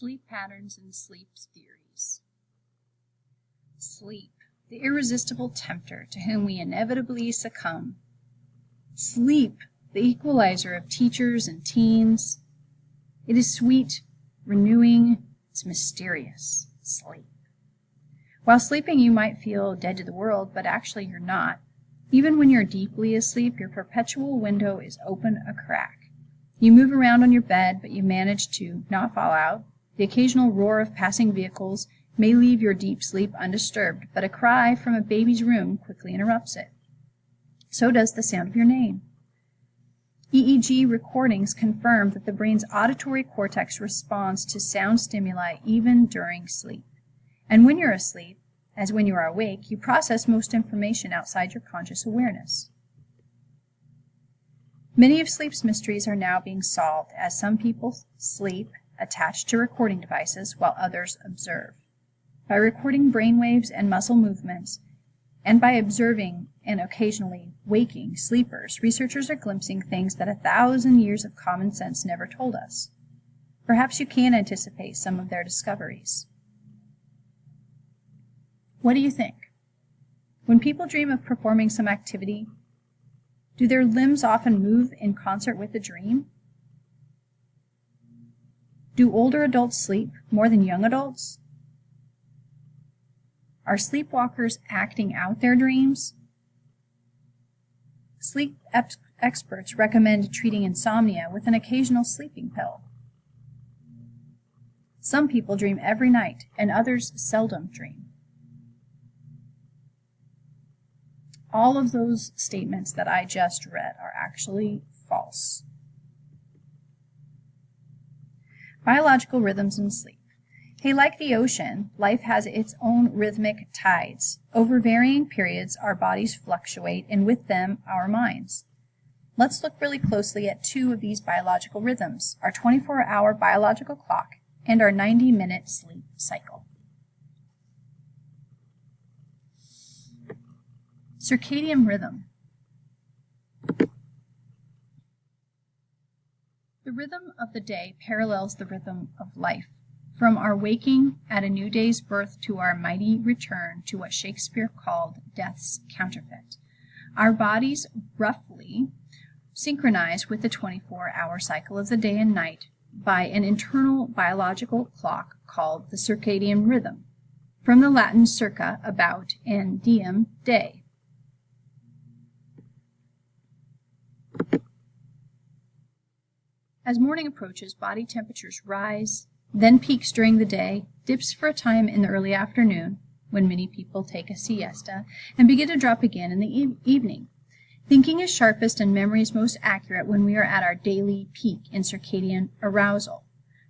Sleep patterns and sleep theories. Sleep, the irresistible tempter to whom we inevitably succumb. Sleep, the equalizer of teachers and teens. It is sweet, renewing, it's mysterious. Sleep. While sleeping, you might feel dead to the world, but actually you're not. Even when you're deeply asleep, your perpetual window is open a crack. You move around on your bed, but you manage to not fall out. The occasional roar of passing vehicles may leave your deep sleep undisturbed, but a cry from a baby's room quickly interrupts it. So does the sound of your name. EEG recordings confirm that the brain's auditory cortex responds to sound stimuli even during sleep. And when you're asleep, as when you are awake, you process most information outside your conscious awareness. Many of sleep's mysteries are now being solved as some people sleep attached to recording devices while others observe. By recording brainwaves and muscle movements, and by observing and occasionally waking sleepers, researchers are glimpsing things that 1,000 years of common sense never told us. Perhaps you can anticipate some of their discoveries. What do you think? When people dream of performing some activity, do their limbs often move in concert with the dream? Do older adults sleep more than young adults? Are sleepwalkers acting out their dreams? Sleep experts recommend treating insomnia with an occasional sleeping pill. Some people dream every night, and others seldom dream. All of those statements that I just read are actually false. Biological rhythms in sleep. Hey, like the ocean, life has its own rhythmic tides. Over varying periods, our bodies fluctuate, and with them, our minds. Let's look really closely at two of these biological rhythms, our 24-hour biological clock and our 90-minute sleep cycle. Circadian rhythm. The rhythm of the day parallels the rhythm of life. From our waking at a new day's birth to our mighty return to what Shakespeare called death's counterfeit, our bodies roughly synchronize with the 24-hour cycle of the day and night by an internal biological clock called the circadian rhythm, from the Latin circa, about, and diem, day. As morning approaches, body temperatures rise, then peaks during the day, dips for a time in the early afternoon, when many people take a siesta, and begin to drop again in the evening. Thinking is sharpest and memory is most accurate when we are at our daily peak in circadian arousal.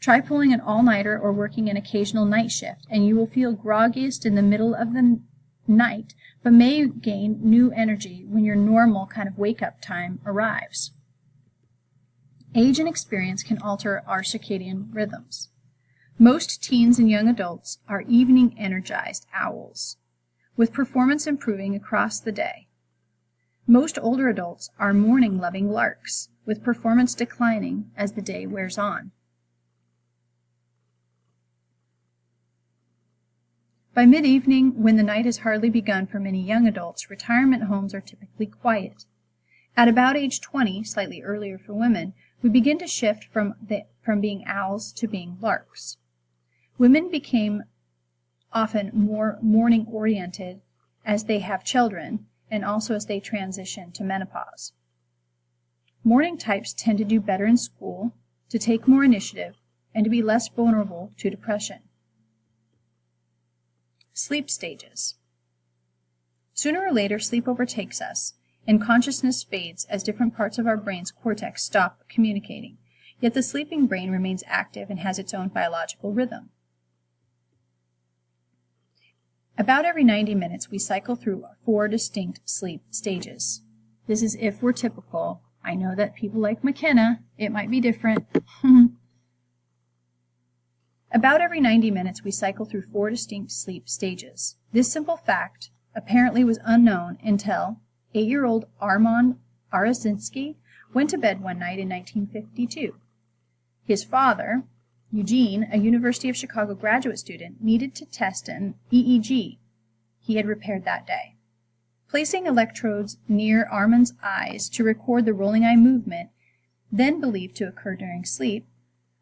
Try pulling an all-nighter or working an occasional night shift, and you will feel groggiest in the middle of the night, but may gain new energy when your normal kind of wake-up time arrives. Age and experience can alter our circadian rhythms. Most teens and young adults are evening energized owls, with performance improving across the day. Most older adults are morning loving larks, with performance declining as the day wears on. By mid-evening, when the night has hardly begun for many young adults, retirement homes are typically quiet. At about age 20, slightly earlier for women, we begin to shift from being owls to being larks. Women became often more morning-oriented as they have children and also as they transition to menopause. Morning types tend to do better in school, to take more initiative, and to be less vulnerable to depression. Sleep stages. Sooner or later, sleep overtakes us, and consciousness fades as different parts of our brain's cortex stop communicating. Yet the sleeping brain remains active and has its own biological rhythm. About every 90 minutes, we cycle through 4 distinct sleep stages. This is if we're typical. I know that people like McKenna, it might be different. About every 90 minutes, we cycle through 4 distinct sleep stages. This simple fact apparently was unknown until 8-year-old Armand Arazinski went to bed one night in 1952. His father, Eugene, a University of Chicago graduate student, needed to test an EEG he had repaired that day. Placing electrodes near Armand's eyes to record the rolling eye movement, then believed to occur during sleep,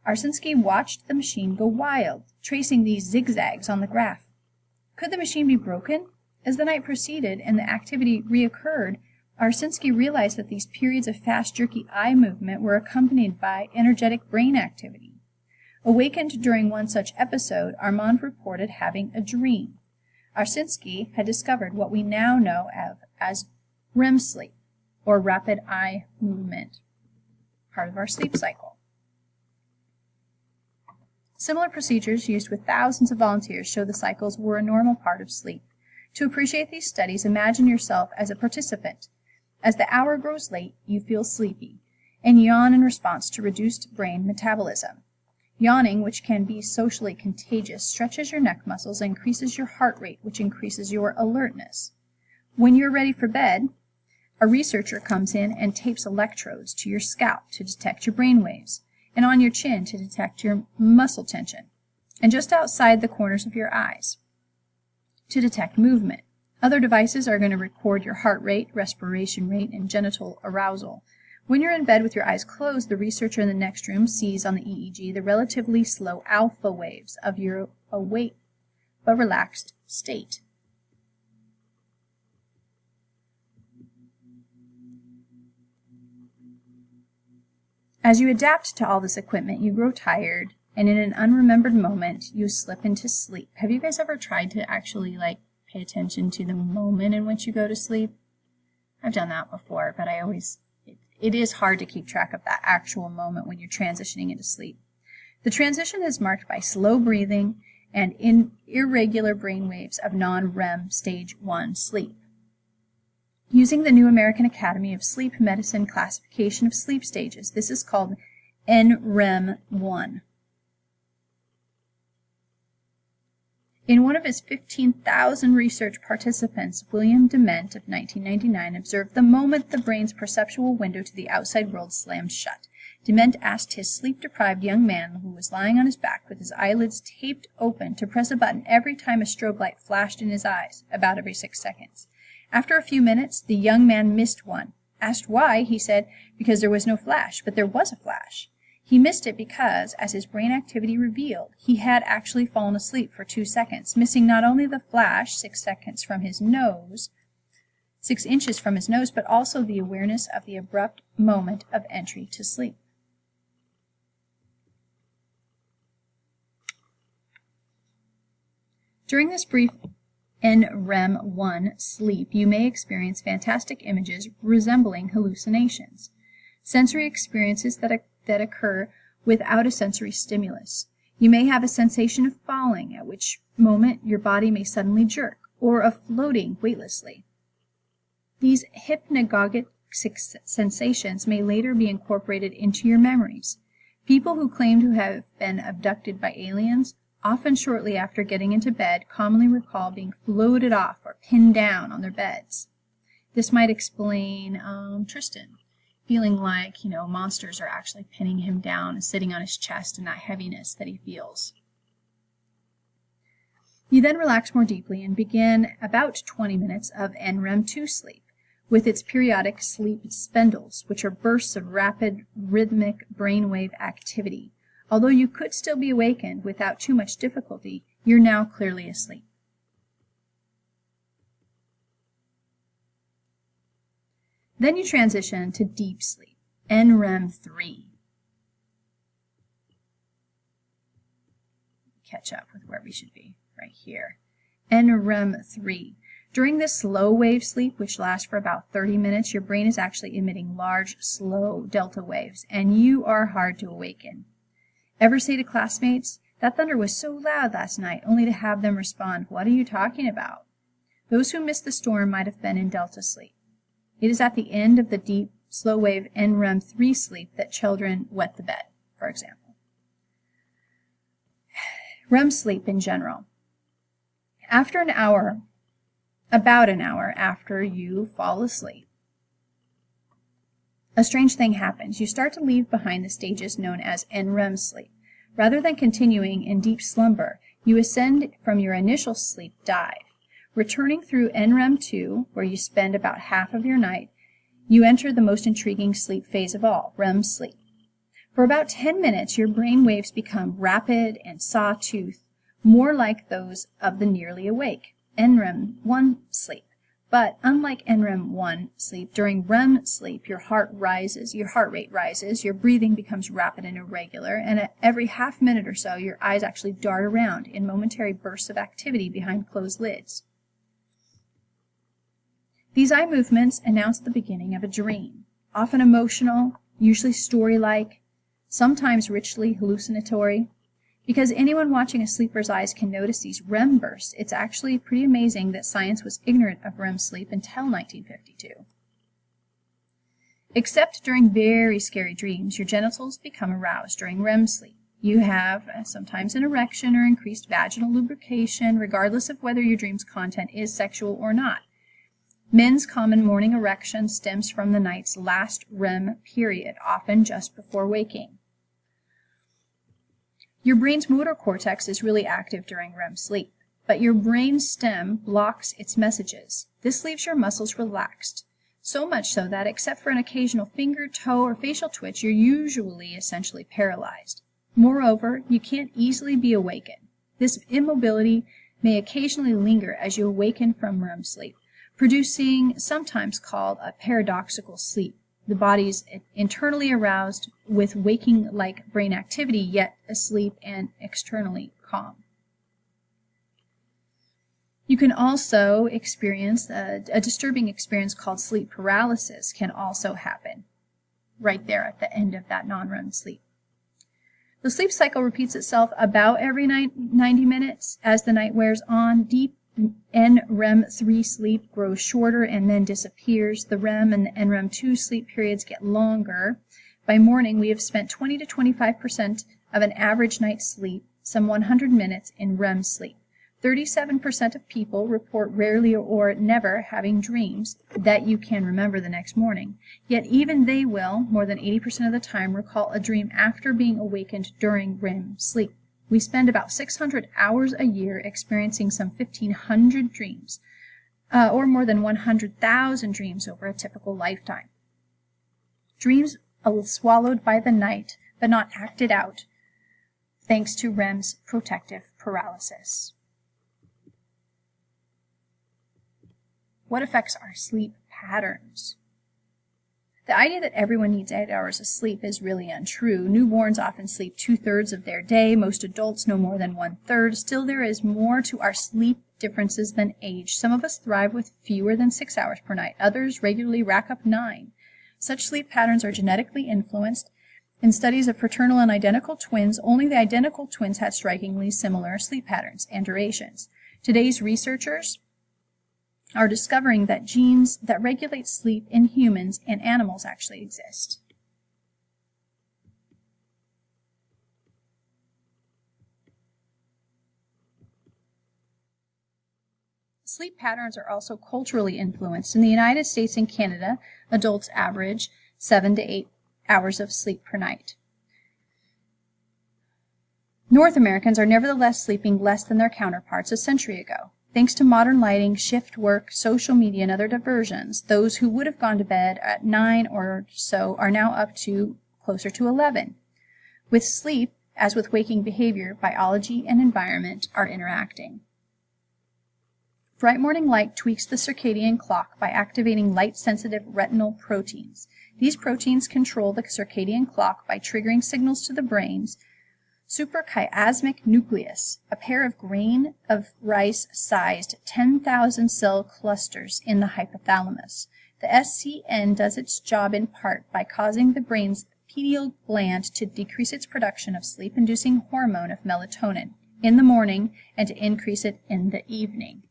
Arsinsky watched the machine go wild, tracing these zigzags on the graph. Could the machine be broken? As the night proceeded and the activity reoccurred, Arsinsky realized that these periods of fast, jerky eye movement were accompanied by energetic brain activity. Awakened during one such episode, Armand reported having a dream. Arsinsky had discovered what we now know of as REM sleep, or rapid eye movement, part of our sleep cycle. Similar procedures used with thousands of volunteers show the cycles were a normal part of sleep. To appreciate these studies, imagine yourself as a participant. As the hour grows late, you feel sleepy and yawn in response to reduced brain metabolism. Yawning, which can be socially contagious, stretches your neck muscles and increases your heart rate, which increases your alertness. When you're ready for bed, a researcher comes in and tapes electrodes to your scalp to detect your brain waves, and on your chin to detect your muscle tension, and just outside the corners of your eyes to detect movement. Other devices are going to record your heart rate, respiration rate, and genital arousal. When you're in bed with your eyes closed, the researcher in the next room sees on the EEG the relatively slow alpha waves of your awake but relaxed state. As you adapt to all this equipment, you grow tired, and in an unremembered moment, you slip into sleep. Have you guys ever tried to actually, pay attention to the moment in which you go to sleep? I've done that before, but it is hard to keep track of that actual moment when you're transitioning into sleep. The transition is marked by slow breathing and irregular brain waves of non-REM stage 1 sleep. Using the New American Academy of Sleep Medicine classification of sleep stages, this is called NREM1. In one of his 15,000 research participants, William Dement of 1999 observed the moment the brain's perceptual window to the outside world slammed shut. Dement asked his sleep-deprived young man who was lying on his back with his eyelids taped open to press a button every time a strobe light flashed in his eyes, about every 6 seconds. After a few minutes, the young man missed one. Asked why, he said, because there was no flash, but there was a flash. He missed it because, as his brain activity revealed, he had actually fallen asleep for 2 seconds, missing not only the flash 6 inches from his nose, but also the awareness of the abrupt moment of entry to sleep. During this brief NREM1 sleep, you may experience fantastic images resembling hallucinations, sensory experiences that occur without a sensory stimulus. You may have a sensation of falling, at which moment your body may suddenly jerk, or of floating weightlessly. These hypnagogic sensations may later be incorporated into your memories. People who claim to have been abducted by aliens, often shortly after getting into bed, commonly recall being floated off or pinned down on their beds. This might explain Tristan feeling like, monsters are actually pinning him down and sitting on his chest and that heaviness that he feels. You then relax more deeply and begin about 20 minutes of NREM2 sleep, with its periodic sleep spindles, which are bursts of rapid, rhythmic brainwave activity. Although you could still be awakened without too much difficulty, you're now clearly asleep. Then you transition to deep sleep, NREM3. Catch up with where we should be, right here. NREM3. During this slow wave sleep, which lasts for about 30 minutes, your brain is actually emitting large, slow delta waves, and you are hard to awaken. Ever say to classmates, "That thunder was so loud last night," only to have them respond, "What are you talking about?" Those who missed the storm might have been in delta sleep. It is at the end of the deep, slow-wave NREM3 sleep that children wet the bed, for example. REM sleep in general. After an hour, about an hour after you fall asleep, a strange thing happens. You start to leave behind the stages known as NREM sleep. Rather than continuing in deep slumber, you ascend from your initial sleep dive. Returning through NREM2, where you spend about half of your night, you enter the most intriguing sleep phase of all, REM sleep. For about 10 minutes, your brain waves become rapid and sawtooth, more like those of the nearly awake, NREM1 sleep. But unlike NREM1 sleep, during REM sleep, your heart rate rises, your breathing becomes rapid and irregular, and at every half minute or so, your eyes actually dart around in momentary bursts of activity behind closed lids. These eye movements announce the beginning of a dream, often emotional, usually story-like, sometimes richly hallucinatory. Because anyone watching a sleeper's eyes can notice these REM bursts, it's actually pretty amazing that science was ignorant of REM sleep until 1952. Except during very scary dreams, your genitals become aroused during REM sleep. You have sometimes an erection or increased vaginal lubrication, regardless of whether your dream's content is sexual or not. Men's common morning erection stems from the night's last REM period, often just before waking. Your brain's motor cortex is really active during REM sleep, but your brain stem blocks its messages. This leaves your muscles relaxed, so much so that except for an occasional finger, toe, or facial twitch, you're usually essentially paralyzed. Moreover, you can't easily be awakened. This immobility may occasionally linger as you awaken from REM sleep, producing sometimes called a paradoxical sleep. The body's internally aroused with waking-like brain activity, yet asleep and externally calm. You can also experience a disturbing experience called sleep paralysis can also happen right there at the end of that non-REM sleep. The sleep cycle repeats itself about every 90 minutes. As the night wears on, deep NREM3 sleep grows shorter and then disappears. The REM and the NREM2 sleep periods get longer. By morning, we have spent 20 to 25% of an average night's sleep, some 100 minutes, in REM sleep. 37% of people report rarely or never having dreams that you can remember the next morning. Yet even they will, more than 80% of the time, recall a dream after being awakened during REM sleep. We spend about 600 hours a year experiencing some 1,500 dreams, or more than 100,000 dreams over a typical lifetime. Dreams are swallowed by the night, but not acted out, thanks to REM's protective paralysis. What affects our sleep patterns? The idea that everyone needs 8 hours of sleep is really untrue. Newborns often sleep 2/3 of their day. Most adults no more than 1/3. Still, there is more to our sleep differences than age. Some of us thrive with fewer than 6 hours per night. Others regularly rack up 9. Such sleep patterns are genetically influenced. In studies of fraternal and identical twins, only the identical twins had strikingly similar sleep patterns and durations. Today's researchers are discovering that genes that regulate sleep in humans and animals actually exist. Sleep patterns are also culturally influenced. In the United States and Canada, adults average 7 to 8 hours of sleep per night. North Americans are nevertheless sleeping less than their counterparts a century ago. Thanks to modern lighting, shift work, social media, and other diversions, those who would have gone to bed at 9 or so are now up to closer to 11. With sleep, as with waking behavior, biology and environment are interacting. Bright morning light tweaks the circadian clock by activating light-sensitive retinal proteins. These proteins control the circadian clock by triggering signals to the brain's suprachiasmatic nucleus, a pair of grain of rice-sized 10,000 cell clusters in the hypothalamus. The SCN does its job in part by causing the brain's pineal gland to decrease its production of sleep-inducing hormone of melatonin in the morning and to increase it in the evening.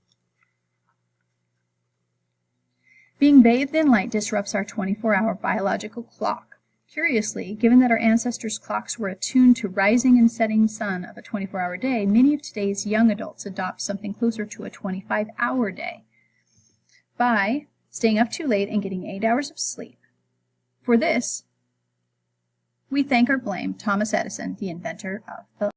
Being bathed in light disrupts our 24-hour biological clock. Curiously, given that our ancestors' clocks were attuned to rising and setting sun of a 24-hour day, many of today's young adults adopt something closer to a 25-hour day by staying up too late and getting 8 hours of sleep. For this, We thank or blame Thomas Edison, the inventor of the